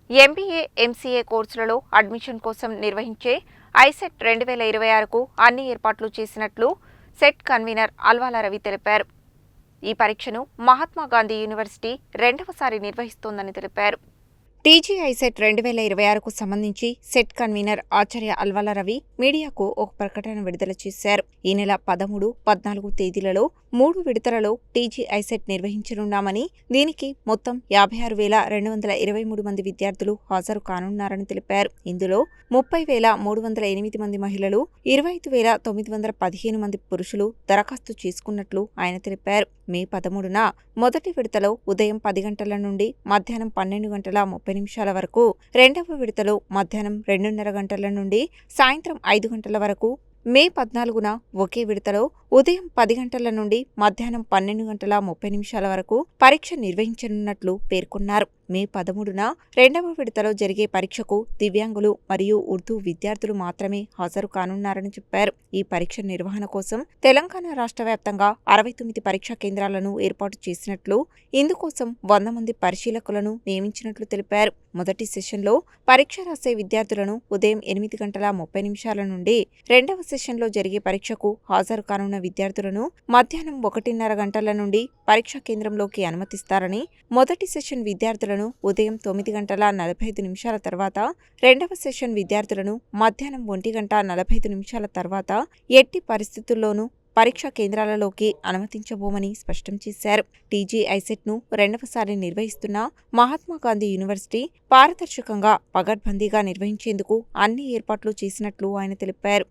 MBA, MCA కోర్సులలో admission కోసం నిర్వహించే ఐసెట్ 2026కు అన్ని ఏర్పాట్లు చేసినట్లు సెట్ కన్వీనర్ అల్వాల రవి తెలిపారు. ఈ పరీక్షను మహాత్మాగాంధీ యూనివర్సిటీ రెండవసారి నిర్వహిస్తోందని తెలిపారు. టీజీ ఐసెట్ 2026కు సంబంధించి సెట్ కన్వీనర్ ఆచార్య అల్వాల రవి మీడియాకు ఒక ప్రకటన విడుదల చేశారు. ఈ నెల 13, 14 తేదీలలో 3 విడతలలో టీజీ ఐసెట్ నిర్వహించనున్నామని, దీనికి మొత్తం 56,223 మంది విద్యార్థులు హాజరు కానున్నారని తెలిపారు. ఇందులో 30,308 మంది మహిళలు, 25,915 మంది పురుషులు దరఖాస్తు చేసుకున్నట్లు ఆయన తెలిపారు. మే 13న మొదటి విడతలో ఉదయం 10 గంటల నుండి మధ్యాహ్నం 12:30 వరకు, రెండవ విడతలో మధ్యాహ్నం 2:30 గంటల నుండి సాయంత్రం 5 గంటల వరకు, మే 14న ఒకే విడతలో ఉదయం 10 గంటల నుండి మధ్యాహ్నం 12:30 వరకు పరీక్ష నిర్వహించనున్నట్లు పేర్కొన్నారు. మే 13న రెండవ విడతలో జరిగే పరీక్షకు దివ్యాంగులు మరియు ఉర్దూ విద్యార్థులు మాత్రమే హాజరు కానున్నారని చెప్పారు. ఈ పరీక్ష నిర్వహణ కోసం తెలంగాణ రాష్ట్ర వ్యాప్తంగా 69 పరీక్షా కేంద్రాలను ఏర్పాటు చేసినట్లు, ఇందుకోసం 100 మంది పరిశీలకులను నియమించినట్లు తెలిపారు. మొదటి సెషన్లో పరీక్ష రాసే విద్యార్థులను ఉదయం 8:30 నుండి, రెండవ సెషన్లో జరిగే పరీక్షకు హాజరు కానున్న విద్యార్థులను మధ్యాహ్నం 1:30 గంటల నుండి పరీక్షా కేంద్రంలోకి అనుమతిస్తారని, మొదటి సెషన్ విద్యార్థులను ఉదయం 9:45 తర్వాత, రెండవ సెషన్ విద్యార్థులను మధ్యాహ్నం 1:45 తర్వాత ఎట్టి పరిస్థితుల్లోనూ పరీక్షా కేంద్రాలలోకి అనుమతించబోమని స్పష్టం చేశారు. టీజీ ఐసెట్ను రెండవసారి నిర్వహిస్తున్న మహాత్మాగాంధీ యూనివర్సిటీ పారదర్శకంగా, పకడ్బందీగా నిర్వహించేందుకు అన్ని ఏర్పాట్లు చేసినట్లు ఆయన తెలిపారు.